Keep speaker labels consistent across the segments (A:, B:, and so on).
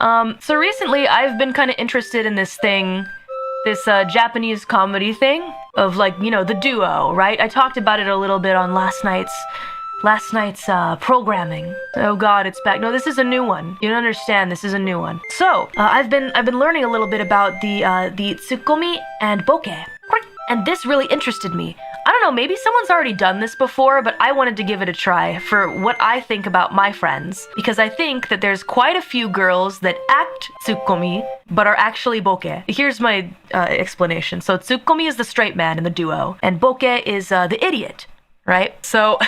A: So recently I've been kind of interested in this Japanese comedy thing of like, you know, the duo, right? I talked about it a little bit on last night's programming. Oh god, it's back. No, this is a new one. You don't understand, this is a new one. So, I've been learning a little bit about the tsukomi and boke. And this really interested me. I don't know, maybe someone's already done this before, but I wanted to give it a try for what I think about my friends. Because I think that there's quite a few girls that act tsukomi, but are actually boke. Here's my explanation. So tsukomi is the straight man in the duo, and boke is the idiot, right? So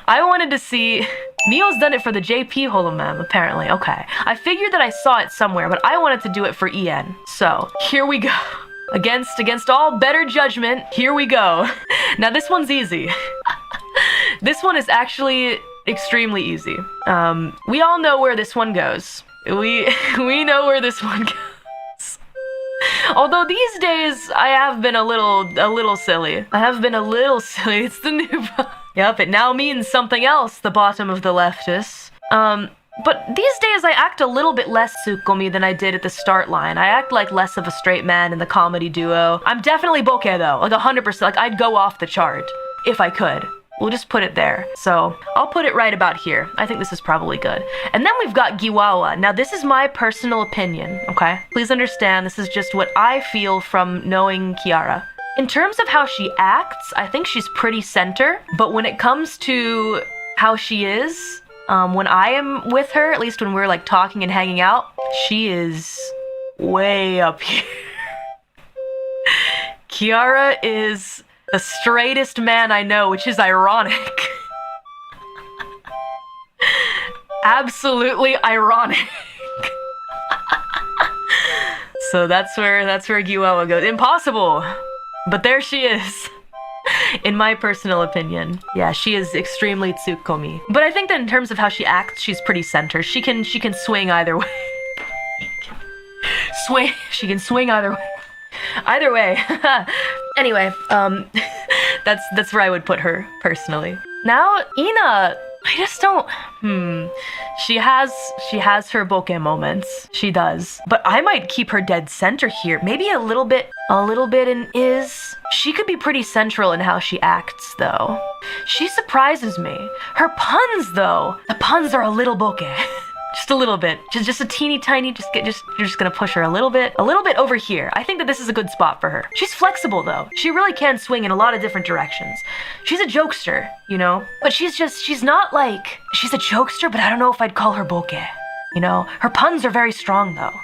A: I wanted to see... Neo's done it for the JP holoMem, apparently. Okay. I figured that I saw it somewhere, but I wanted to do it for EN. So, here we go. Against all better judgment, here we go. Now this one's easy. This one is actually extremely easy. We all know where this one goes. We know where this one goes. Although these days I have been a little silly. I have been a little silly. It's the new. Yep, it now means something else. The bottom of the leftists. But these days I act a little bit less tsukomi than I did at the start line. I act like less of a straight man in the comedy duo. I'm definitely boke though, like 100%. Like I'd go off the chart if I could. We'll just put it there. So I'll put it right about here. I think this is probably good. And then we've got Giwawa. Now this is my personal opinion, okay? Please understand, this is just what I feel from knowing Kiara. In terms of how she acts, I think she's pretty center. But when it comes to how she is, when I am with her, at least when we're like talking and hanging out, she is way up here. Kiara is the straightest man I know, which is ironic. Absolutely ironic. So that's where Giwawa goes. Impossible! But there she is. In my personal opinion. Yeah, she is extremely tsukomi. But I think that in terms of how she acts, she's pretty center. She can swing either way. She can swing either way. Either way. Anyway, that's where I would put her personally. Now, Ina, I just don't... She has her boke moments. She does. But I might keep her dead center here. Maybe a little bit in is. She could be pretty central in how she acts, though. She surprises me. Her puns, though. The puns are a little boke. Just a little bit. Just a teeny tiny, you're just gonna push her a little bit over here. I think that this is a good spot for her. She's flexible, though. She really can swing in a lot of different directions. She's a jokester, you know? But she's not like... She's a jokester, but I don't know if I'd call her boke. You know? Her puns are very strong, though.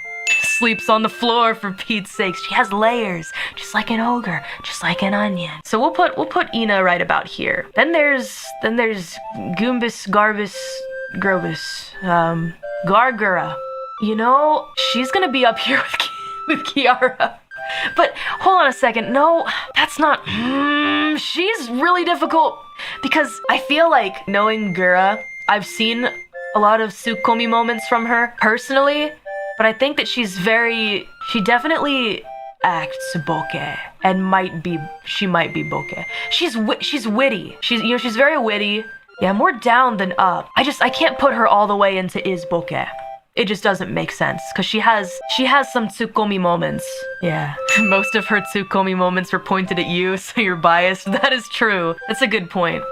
A: Sleeps on the floor, for Pete's sake. She has layers, just like an ogre, just like an onion. So we'll put Ina right about here. Then there's Goombus, Garbus, Grobus, Gargura. You know, she's gonna be up here with Kiara. But hold on a second. No, that's not. She's really difficult because I feel like knowing Gura, I've seen a lot of tsukomi moments from her personally. But I think that she definitely acts boke and she might be boke. She's witty. She's very witty. Yeah, more down than up. I can't put her all the way into is boke. It just doesn't make sense because she has some tsukomi moments. Yeah, most of her tsukomi moments were pointed at you, so you're biased. That is true. That's a good point.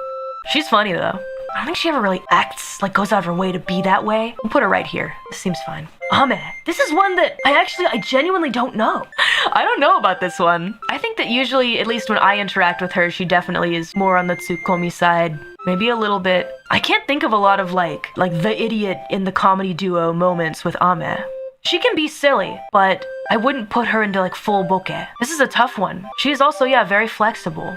A: She's funny though. I don't think she ever really acts, like goes out of her way to be that way. We'll put her right here. This seems fine. Ame. This is one that I genuinely don't know. I don't know about this one. I think that usually, at least when I interact with her, she definitely is more on the tsukomi side. Maybe a little bit. I can't think of a lot of like the idiot in the comedy duo moments with Ame. She can be silly, but I wouldn't put her into like full boke. This is a tough one. She is also, yeah, very flexible.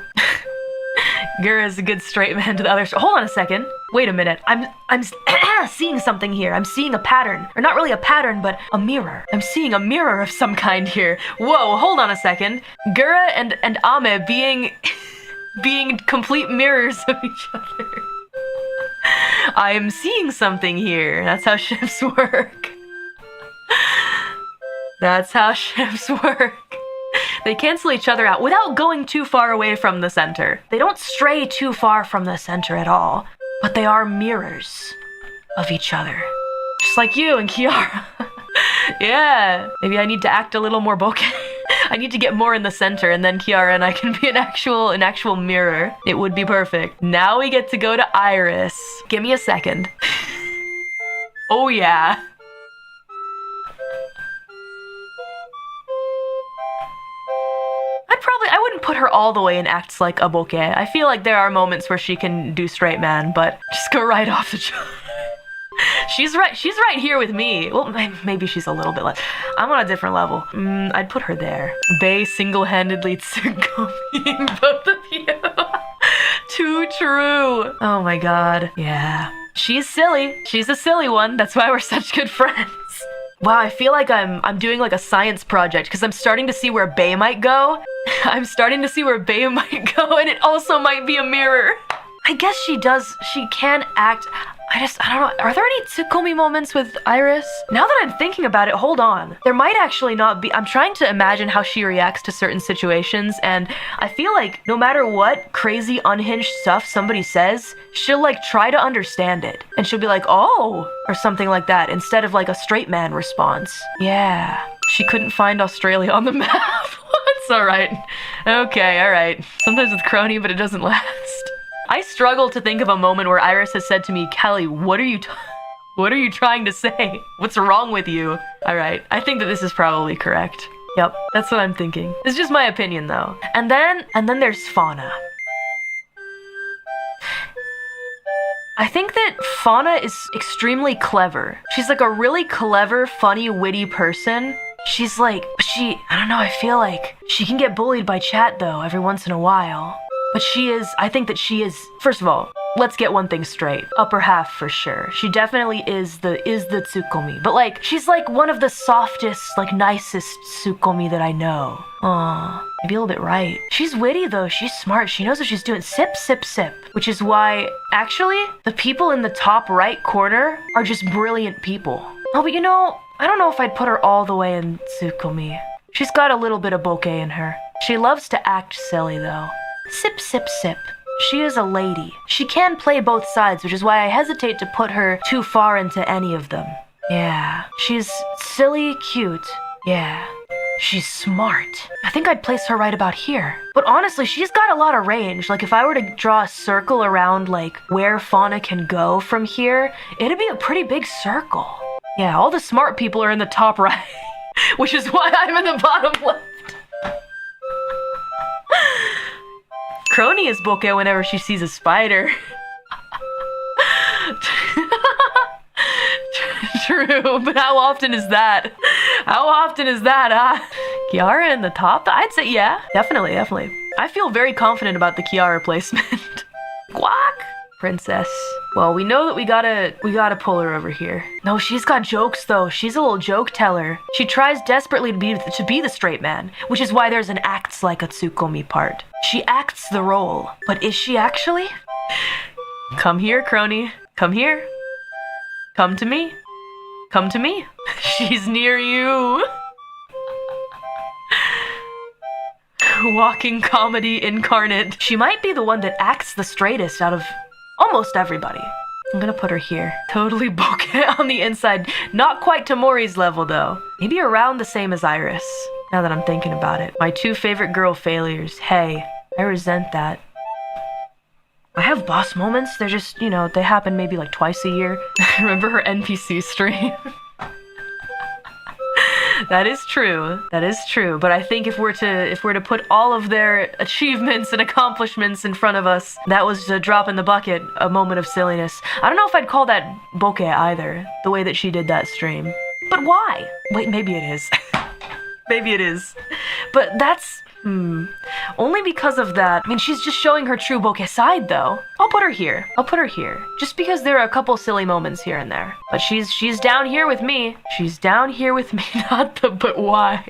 A: Gura is a good straight man to the other. Hold on a second. Wait a minute. I'm seeing something here. I'm seeing a pattern. Or not really a pattern, but a mirror. I'm seeing a mirror of some kind here. Whoa, hold on a second. Gura and Ame being complete mirrors of each other. I am seeing something here. That's how ships work. That's how ships work. They cancel each other out without going too far away from the center. They don't stray too far from the center at all, but they are mirrors of each other. Just like you and Kiara. Yeah. Maybe I need to act a little more bokeh. I need to get more in the center, and then Kiara and I can be an actual mirror. It would be perfect. Now we get to go to Irys. Give me a second. Oh yeah. I wouldn't put her all the way in acts like a bokeh. I feel like there are moments where she can do straight man, but just go right off the chart. She's right here with me. Well, maybe she's a little bit less. I'm on a different level. I'd put her there. Bae single-handedly tsukomiing both of you. Too true. Oh my god. Yeah. She's silly. She's a silly one. That's why we're such good friends. Wow, I feel like I'm doing like a science project because I'm starting to see where Bae might go. I'm starting to see where Bae might go, and it also might be a mirror. I guess she can act. I don't know. Are there any Tsukomi moments with Irys? Now that I'm thinking about it, hold on. There might actually not be. I'm trying to imagine how she reacts to certain situations, and I feel like no matter what crazy unhinged stuff somebody says, she'll like try to understand it. And she'll be like, oh, or something like that, instead of like a straight man response. Yeah. She couldn't find Australia on the map. It's alright. Okay, alright. Sometimes with Kronii, but it doesn't last. I struggle to think of a moment where Irys has said to me, Calli, what are you trying to say? What's wrong with you? All right, I think that this is probably correct. Yep, that's what I'm thinking. It's just my opinion though. And then there's Fauna. I think that Fauna is extremely clever. She's like a really clever, funny, witty person. She's like, I don't know, I feel like she can get bullied by chat though every once in a while. But I think that she is, first of all, let's get one thing straight. Upper half for sure. She definitely is the Tsukomi. But like, she's like one of the softest, like nicest Tsukomi that I know. Aw, maybe a little bit right. She's witty though, she's smart, she knows what she's doing. Sip, sip, sip. Which is why, actually, the people in the top right corner are just brilliant people. Oh, but you know, I don't know if I'd put her all the way in Tsukomi. She's got a little bit of bokeh in her. She loves to act silly though. Sip, sip, sip. She is a lady. She can play both sides, which is why I hesitate to put her too far into any of them. Yeah. She's silly, cute. Yeah. She's smart. I think I'd place her right about here. But honestly, she's got a lot of range. Like, if I were to draw a circle around, like, where Fauna can go from here, it'd be a pretty big circle. Yeah, all the smart people are in the top right, which is why I'm in the bottom left. Kronii is bokeh whenever she sees a spider. True, but how often is that? How often is that, huh? Kiara in the top? I'd say yeah, definitely. I feel very confident about the Kiara placement. Quack! Princess. Well, we know that we gotta pull her over here. No, she's got jokes though. She's a little joke teller. She tries desperately to be the straight man, which is why there's an acts like a Tsukomi part. She acts the role, but is she actually? Come here, Kronii. Come here. Come to me. Come to me. She's near you. Walking comedy incarnate. She might be the one that acts the straightest out of almost everybody. I'm gonna put her here. Totally bokeh on the inside. Not quite to Mori's level though. Maybe around the same as Irys, now that I'm thinking about it. My two favorite girl failures. Hey, I resent that. I have boss moments. They're just, you know, they happen maybe like twice a year. Remember her NPC stream? That is true. That is true. But I think if we're to put all of their achievements and accomplishments in front of us, that was a drop in the bucket, a moment of silliness. I don't know if I'd call that bokeh either, the way that she did that stream. But why? Wait, maybe it is. Maybe it is. But that's only because of that. I mean, she's just showing her true bokeh side, though. I'll put her here. Just because there are a couple silly moments here and there. But she's down here with me. She's down here with me. Not the but why.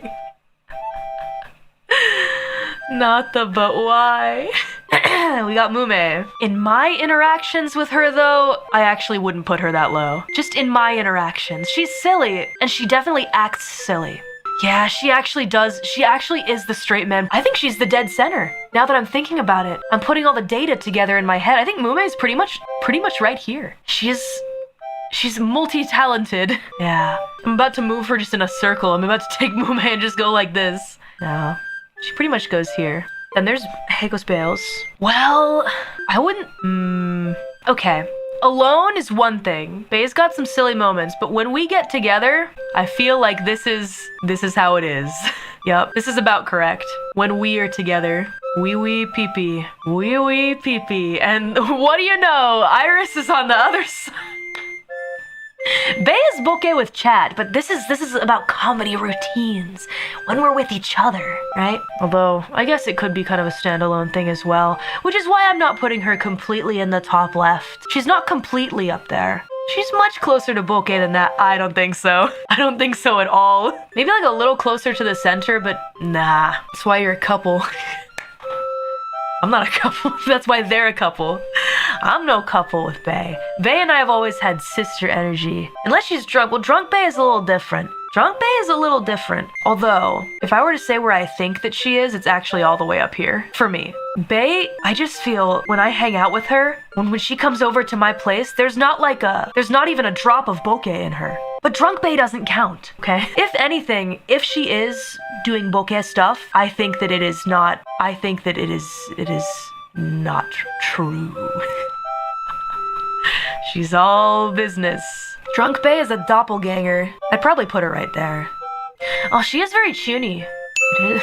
A: Not the but why. We got Mumei. In my interactions with her, though, I actually wouldn't put her that low. Just in my interactions. She's silly, and she definitely acts silly. Yeah, she actually does. She actually is the straight man. I think she's the dead center. Now that I'm thinking about it, I'm putting all the data together in my head. I think Mumei's pretty much right here. She's She's multi-talented. Yeah. I'm about to move her just in a circle. I'm about to take Mumei and just go like this. No. She pretty much goes here. Then there's Heiko's Bales. Well, I wouldn't... Okay. Alone is one thing. Bae's got some silly moments, but when we get together, I feel like this is how it is. Yup, this is about correct. When we are together. Wee wee pee pee. Wee wee pee pee. And what do you know? Irys is on the other side. Bae is bokeh with Chad, but this is about comedy routines when we're with each other, right? Although, I guess it could be kind of a standalone thing as well, which is why I'm not putting her completely in the top left. She's not completely up there. She's much closer to bokeh than that. I don't think so. I don't think so at all. Maybe like a little closer to the center, but nah. That's why you're a couple. I'm not a couple. That's why they're a couple. I'm no couple with Bae. Bae and I have always had sister energy. Unless she's drunk. Well, drunk Bae is a little different. Drunk Bae is a little different. Although, if I were to say where I think that she is, it's actually all the way up here. For me. Bae, I just feel when I hang out with her, when she comes over to my place, there's not even a drop of bokeh in her. But drunk Bae doesn't count, okay? If anything, if she is doing bokeh stuff, I think that it is not true. She's all business. Drunk Bae is a doppelganger. I'd probably put her right there. Oh, she is very chuny. It is.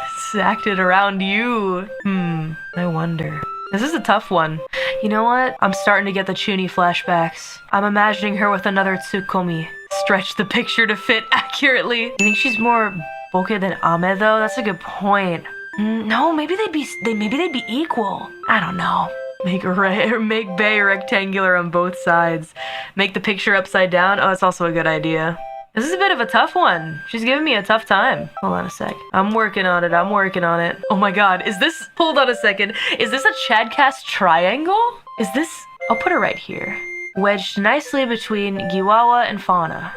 A: It's acted around you. I wonder. This is a tough one. You know what? I'm starting to get the chuny flashbacks. I'm imagining her with another tsukomi. Stretch the picture to fit accurately. You think she's more bokeh than Ame though? That's a good point. No, maybe they'd be equal. I don't know. Make Bae rectangular on both sides. Make the picture upside down. Oh, that's also a good idea. This is a bit of a tough one. She's giving me a tough time. Hold on a sec. I'm working on it. Oh my god. Hold on a second. Is this a Chadcast triangle? I'll put her right here. Wedged nicely between Giwawa and Fauna.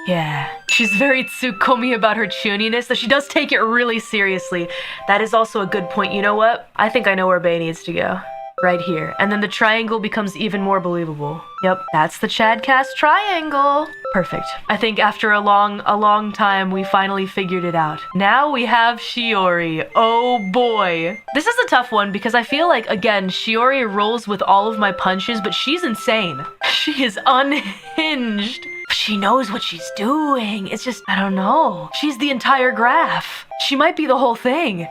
A: Yeah. She's very tsukomi about her chuniness, though she does take it really seriously. That is also a good point. You know what? I think I know where Bae needs to go. Right here. And then the triangle becomes even more believable. Yep, that's the Chadcast triangle. Perfect. I think after a long time, we finally figured it out. Now we have Shiori. Oh boy. This is a tough one because I feel like, again, Shiori rolls with all of my punches, but she's insane. She is unhinged. She knows what she's doing. It's just, I don't know. She's the entire graph. She might be the whole thing.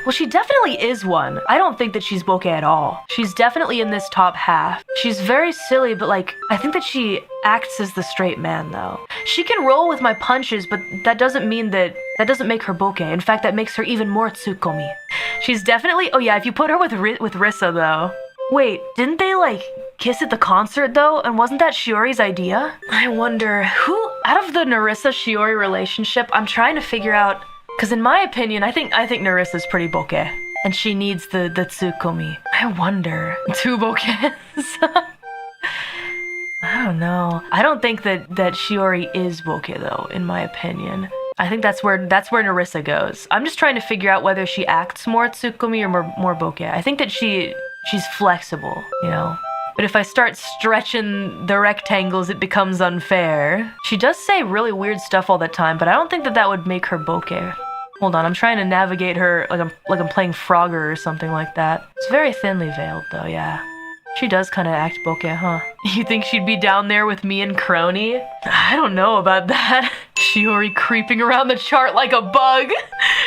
A: Well, she definitely is one. I don't think that she's bokeh at all. She's definitely in this top half. She's very silly, but like, I think that she acts as the straight man though. She can roll with my punches, but that doesn't make her bokeh. In fact, that makes her even more tsukomi. She's definitely, oh yeah, if you put her with Rissa though. Wait, didn't they like kiss at the concert though? And wasn't that Shiori's idea? I wonder who, out of the Nerissa Shiori relationship, I'm trying to figure out. Because in my opinion, I think Nerissa's pretty bokeh. And she needs the tsukomi. I wonder. 2 bokehs? I don't know. I don't think that Shiori is bokeh though, in my opinion. I think that's where Nerissa goes. I'm just trying to figure out whether she acts more tsukomi or more bokeh. I think that she's flexible, you know? But if I start stretching the rectangles, it becomes unfair. She does say really weird stuff all the time, but I don't think that would make her bokeh. Hold on, I'm trying to navigate her like I'm playing Frogger or something like that. It's very thinly veiled though, yeah. She does kind of act bokeh, huh? You think she'd be down there with me and Kronii? I don't know about that. Shiori creeping around the chart like a bug.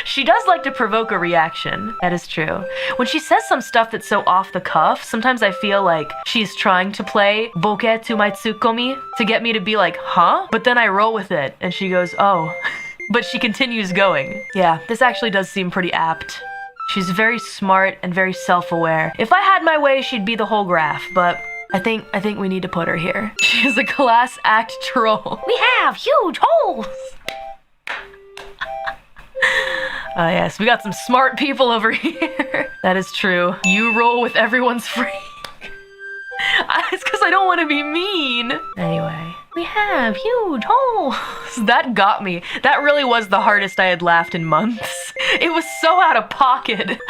A: She does like to provoke a reaction. That is true. When she says some stuff that's so off the cuff, sometimes I feel like she's trying to play bokeh to my tsukomi to get me to be like, huh? But then I roll with it and she goes, oh. But she continues going. Yeah, this actually does seem pretty apt. She's very smart and very self-aware. If I had my way, she'd be the whole graph, but I think we need to put her here. She is a class act troll. We have huge holes! Yes, we got some smart people over here. That is true. You roll with everyone's freak. It's because I don't want to be mean. Anyway, we have huge holes. That got me. That really was the hardest I had laughed in months. It was so out of pocket. It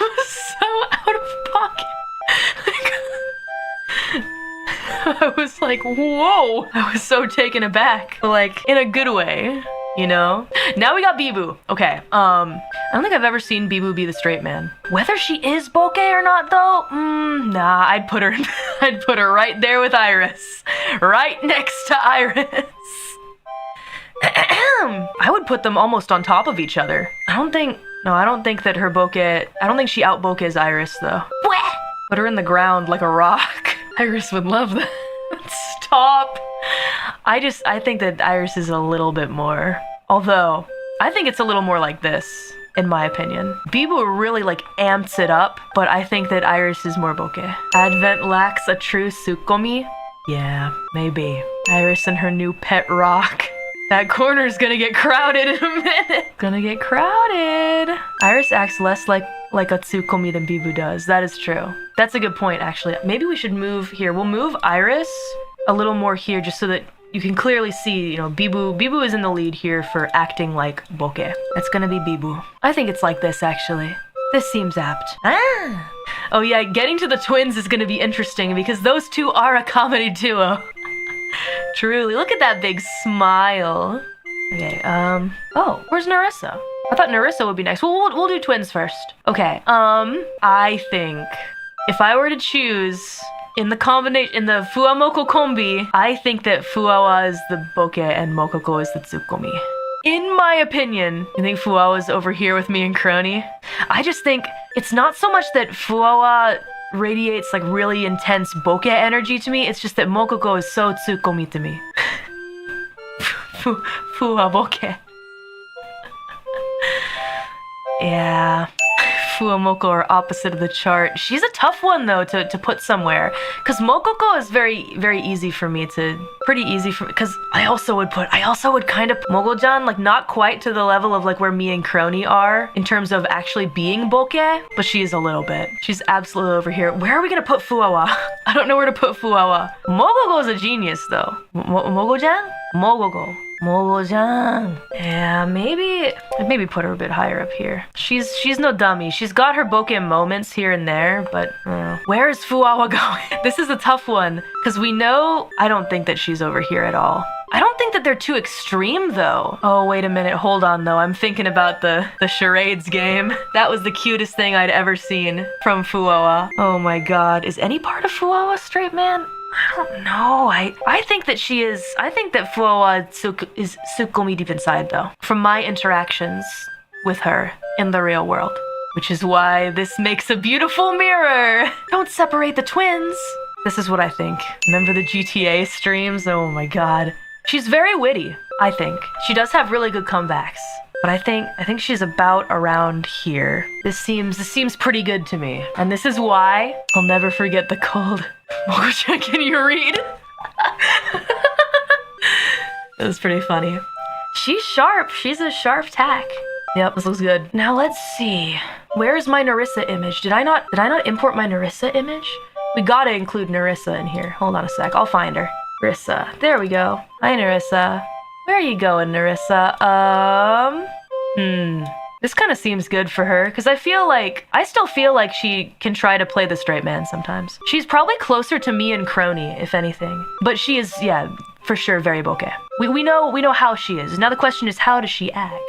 A: was so out of pocket. I was like, whoa. I was so taken aback. But like, in a good way. You know? Now we got Biboo. Okay, I don't think I've ever seen Biboo be the straight man. Whether she is bokeh or not though, nah, I'd put her right there with Irys. Right next to Irys. I would put them almost on top of each other. I don't think that her bokeh, I don't think she out bokehs Irys though. Put her in the ground like a rock. Irys would love that. Stop. I think that Irys is a little bit more. Although, I think it's a little more like this, in my opinion. Biboo really like amps it up, but I think that Irys is more bokeh. Advent lacks a true tsukomi? Yeah, maybe. Irys and her new pet rock. That corner's gonna get crowded in a minute. Gonna get crowded. Irys acts less like a tsukomi than Biboo does. That is true. That's a good point, actually. Maybe we should move here. We'll move Irys a little more here just so that you can clearly see, you know, Biboo is in the lead here for acting like bokeh. It's gonna be Biboo. I think it's like this, actually. This seems apt. Ah! Oh yeah, getting to the twins is gonna be interesting because those two are a comedy duo. Truly. Look at that big smile. Okay, oh, where's Nerissa? I thought Nerissa would be next. Well, we'll do twins first. Okay, I think if I were to choose in the Fuwamoco combi, I think that Fuwawa is the bokeh and Mokoko is the tsukomi. In my opinion, I think Fuwawa's over here with me and Kronii. I just think it's not so much that Fuwawa radiates like really intense bokeh energy to me, it's just that Mokoko is so tsukomi to me. Fuwa bokeh. Yeah. Fuwamoco are opposite of the chart. She's a tough one though to put somewhere, because Mokoko is very easy for me because I also would kind of Mogojan, like not quite to the level of like where me and Kronii are in terms of actually being bokeh, but she is a little bit. She's absolutely over here. Where are we gonna put Fuwawa? I don't know where to put Fuwawa. Mogogo is a genius though. Mogojan? Mogojan. Yeah, maybe put her a bit higher up here. She's no dummy. She's got her bokeh moments here and there, but where is Fuwawa going? This is a tough one, because we know I don't think that she's over here at all. I don't think that they're too extreme though. Oh, wait a minute. Hold on though. I'm thinking about the charades game. That was the cutest thing I'd ever seen from Fuwawa. Oh my god. Is any part of Fuwawa straight man? I don't know. I think that she is. I think that Fuwawa is tsukomi deep inside though, from my interactions with her in the real world. Which is why this makes a beautiful mirror. Don't separate the twins. This is what I think. Remember the GTA streams? Oh my god. She's very witty, I think. She does have really good comebacks. But I think she's about around here. This seems pretty good to me. And this is why I'll never forget the cold. Mogocha, can you read? That was pretty funny. She's sharp. She's a sharp tack. Yep, this looks good. Now let's see. Where's my Nerissa image? Did I not import my Nerissa image? We gotta include Nerissa in here. Hold on a sec. I'll find her. Nerissa. There we go. Hi, Nerissa. Where are you going, Nerissa? This kind of seems good for her, because I still feel like she can try to play the straight man sometimes. She's probably closer to me and Kronii, if anything. But she is, yeah, for sure, very bokeh. We know how she is. Now the question is, how does she act?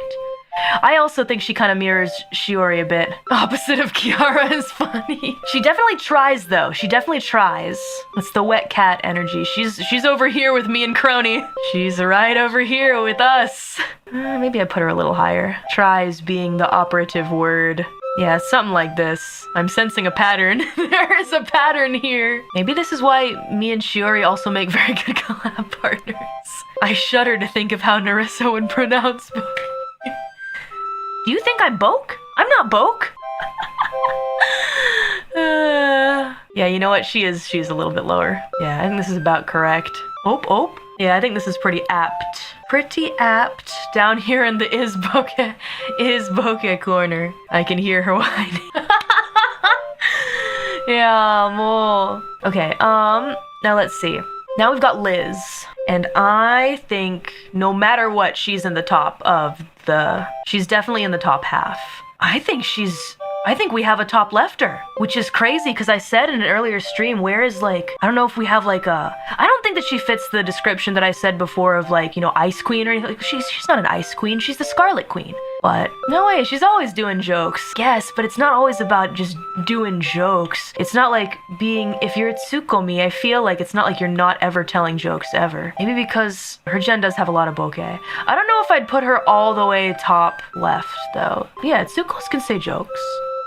A: I also think she kind of mirrors Shiori a bit. Opposite of Kiara is funny. She definitely tries though. She definitely tries. It's the wet cat energy. She's over here with me and Kronii. She's right over here with us. Maybe I put her a little higher. Tries being the operative word. Yeah, something like this. I'm sensing a pattern. There is a pattern here. Maybe this is why me and Shiori also make very good collab partners. I shudder to think of how Nerissa would pronounce book. Do you think I'm Boke? I'm not Boke. Yeah, you know what? She's a little bit lower. Yeah, I think this is about correct. Oh. Yeah, I think this is pretty apt. Pretty apt. Down here in the is bokeh corner. I can hear her whining. Yeah, more. Okay, now let's see. Now we've got Liz. And I think no matter what, she's in the top of she's definitely in the top half. I think she's I think we have a top lefter, which is crazy because I said in an earlier stream, where is like, I don't know if we have like a, I don't think that she fits the description that I said before of like, you know, Ice Queen or anything. She's not an Ice Queen, she's the Scarlet Queen. But no way, she's always doing jokes. Yes, but it's not always about just doing jokes. It's not like being, if you're Tsukomi, I feel like it's not like you're not ever telling jokes ever. Maybe because her gen does have a lot of bokeh. I don't know if I'd put her all the way top left though. Yeah, Tsukos can say jokes.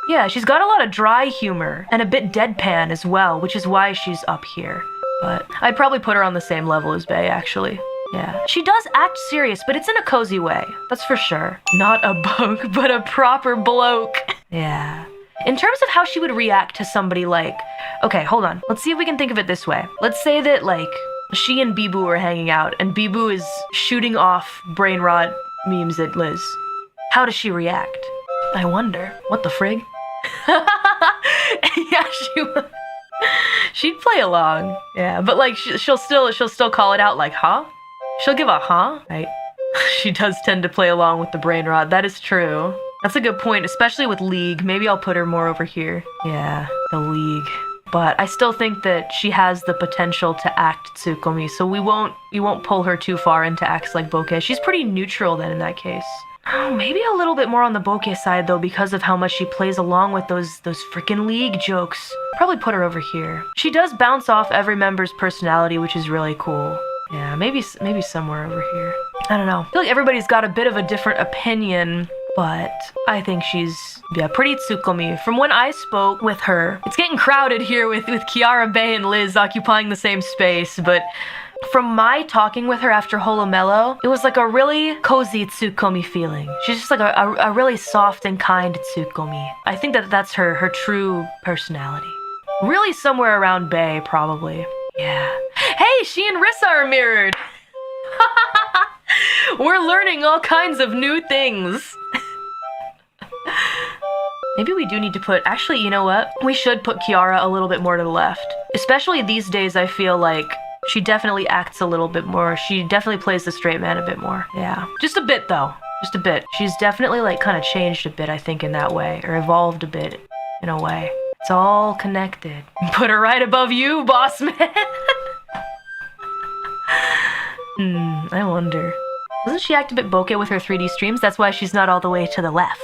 A: Yeah, she's got a lot of dry humor and a bit deadpan as well, which is why she's up here. But I'd probably put her on the same level as Bae, actually. Yeah. She does act serious, but it's in a cozy way. That's for sure. Not a bug, but a proper bloke. Yeah. In terms of how she would react to somebody like... Okay, hold on. Let's see if we can think of it this way. Let's say that, like, she and Biboo are hanging out, and Biboo is shooting off brain rot memes at Liz. How does she react? I wonder. What the frig? Yeah, she'd play along. Yeah, but like she'll still call it out like, huh? She'll give a huh, right? She does tend to play along with the brain rot. That is true. That's a good point, especially with League. Maybe I'll put her more over here. Yeah, the League. But I still think that she has the potential to act Tsukomi, so we won't pull her too far into acts like bokeh. She's pretty neutral then in that case. Oh, maybe a little bit more on the bokeh side though, because of how much she plays along with those freaking League jokes. Probably put her over here. She does bounce off every member's personality, which is really cool. Yeah, maybe somewhere over here. I don't know. I feel like everybody's got a bit of a different opinion, but I think she's, yeah, pretty Tsukomi. From when I spoke with her, it's getting crowded here with Kiara, Bae, and Liz occupying the same space, but from my talking with her after HoloMello, it was like a really cozy Tsukomi feeling. She's just like a really soft and kind Tsukomi. I think that's her true personality. Really somewhere around Bae, probably. Yeah. Hey, she and Rissa are mirrored! We're learning all kinds of new things. Maybe we do need to put... Actually, you know what? We should put Kiara a little bit more to the left. Especially these days, I feel like she definitely acts a little bit more. She definitely plays the straight man a bit more. Yeah. Just a bit, though. Just a bit. She's definitely, like, kind of changed a bit, I think, in that way. Or evolved a bit, in a way. It's all connected. Put her right above you, boss man! I wonder. Doesn't she act a bit bokeh with her 3D streams? That's why she's not all the way to the left.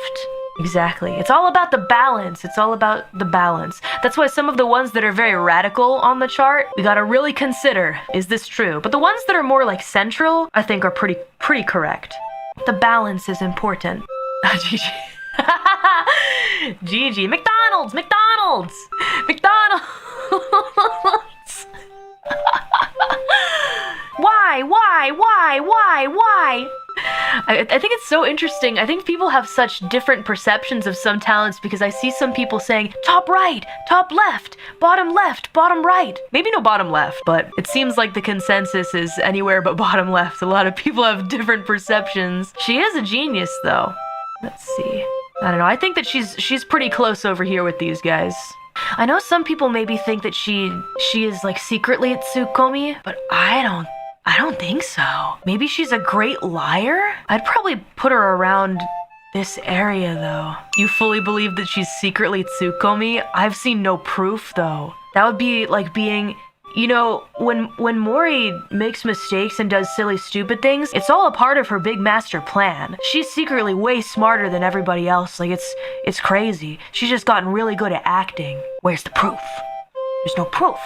A: Exactly. It's all about the balance. It's all about the balance. That's why some of the ones that are very radical on the chart, we gotta really consider, is this true? But the ones that are more like central, I think are pretty correct. The balance is important. Gigi. Gigi. McDonald's! McDonald's! McDonald's! Why? I think it's so interesting. I think people have such different perceptions of some talents because I see some people saying top right, top left, bottom right. Maybe no bottom left, but it seems like the consensus is anywhere but bottom left. A lot of people have different perceptions. She is a genius though. Let's see. I don't know. I think that she's pretty close over here with these guys. I know some people maybe think that she is like secretly Tsukomi, but I don't think so. Maybe she's a great liar? I'd probably put her around this area though. You fully believe that she's secretly Tsukomi? I've seen no proof though. That would be like being, you know, when Mori makes mistakes and does silly stupid things, it's all a part of her big master plan. She's secretly way smarter than everybody else. Like it's crazy. She's just gotten really good at acting. Where's the proof? There's no proof.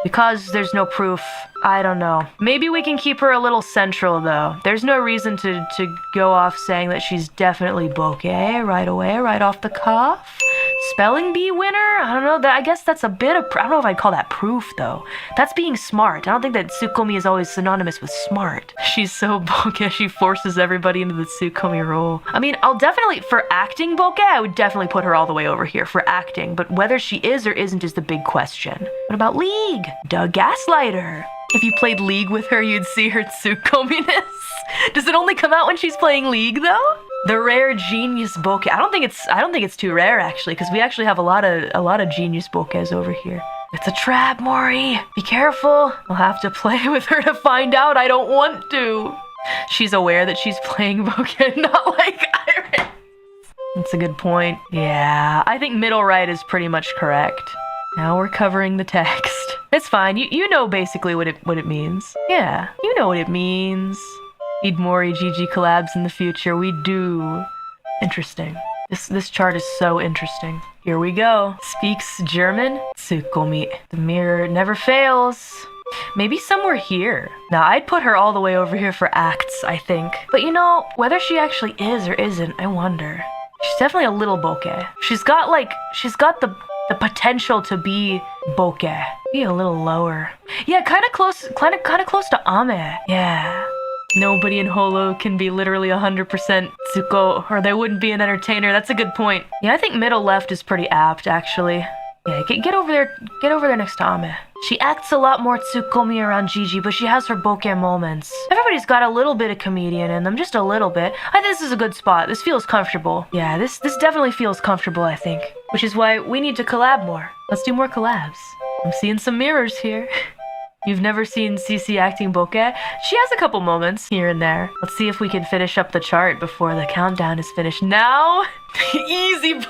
A: Because there's no proof, I don't know. Maybe we can keep her a little central though. There's no reason to go off saying that she's definitely bokeh right away, right off the cuff. Spelling bee winner? I don't know. I guess that's a bit of... I don't know if I'd call that proof though. That's being smart. I don't think that Tsukomi is always synonymous with smart. She's so bokeh, she forces everybody into the Tsukomi role. I mean, I'll definitely... For acting bokeh, I would definitely put her all the way over here for acting. But whether she is or isn't is the big question. What about League? Duh, Gaslighter. If you played League with her, you'd see her Tsukomi-ness. Does it only come out when she's playing League though? The rare genius bokeh. I don't think it's too rare actually, because we actually have a lot of genius bokehs over here. It's a trap, Mori. Be careful. I'll have to play with her to find out. I don't want to. She's aware that she's playing bokeh, not like Irys. That's a good point. Yeah, I think middle right is pretty much correct. Now we're covering the text. It's fine. You know basically what it means. Yeah, you know what it means. Need more Gigi collabs in the future. We do. Interesting. This chart is so interesting. Here we go. Speaks German. Tsukomi. The mirror never fails. Maybe somewhere here. Now, I'd put her all the way over here for acts, I think. But you know, whether she actually is or isn't, I wonder. She's definitely a little bokeh. She's got the potential to be bokeh. Be a little lower. Yeah, kind of close to Ame. Yeah. Nobody in Holo can be literally 100% Tsuko, or they wouldn't be an entertainer. That's a good point. Yeah, I think middle left is pretty apt, actually. Yeah, get over there next to Ame. She acts a lot more Tsukomi around Gigi, but she has her bokeh moments. Everybody's got a little bit of comedian in them, just a little bit. I think this is a good spot. This feels comfortable. Yeah, this definitely feels comfortable, I think. Which is why we need to collab more. Let's do more collabs. I'm seeing some mirrors here. You've never seen Cece acting bokeh? She has a couple moments here and there. Let's see if we can finish up the chart before the countdown is finished. Now, easy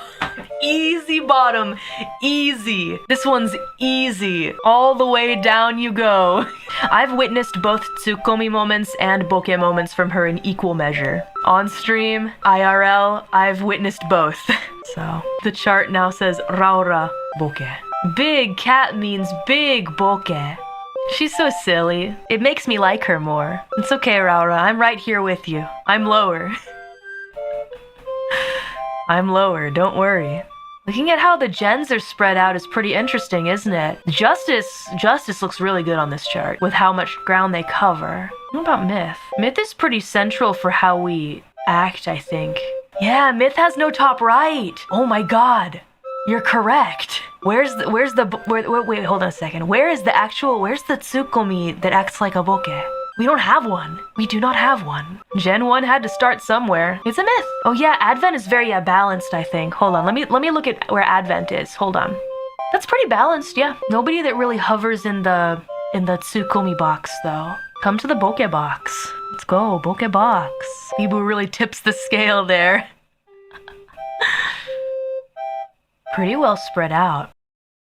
A: bottom, easy. This one's easy. All the way down you go. I've witnessed both Tsukomi moments and bokeh moments from her in equal measure. On stream, IRL, I've witnessed both. So, the chart now says Raura bokeh. Big cat means big bokeh. She's so silly. It makes me like her more. It's okay, Raura. I'm right here with you. I'm lower. I'm lower. Don't worry. Looking at how the gens are spread out is pretty interesting, isn't it? Justice looks really good on this chart with how much ground they cover. What about Myth? Myth is pretty central for how we act, I think. Yeah, Myth has no top right. Oh my god. You're correct. Wait, hold on a second. Where's the Tsukomi that acts like a bokeh? We don't have one. We do not have one. Gen 1 had to start somewhere. It's a myth. Oh yeah, Advent is very balanced, I think. Hold on, let me look at where Advent is. Hold on. That's pretty balanced, yeah. Nobody that really hovers in the Tsukomi box, though. Come to the bokeh box. Let's go, bokeh box. Biboo really tips the scale there. Pretty well spread out.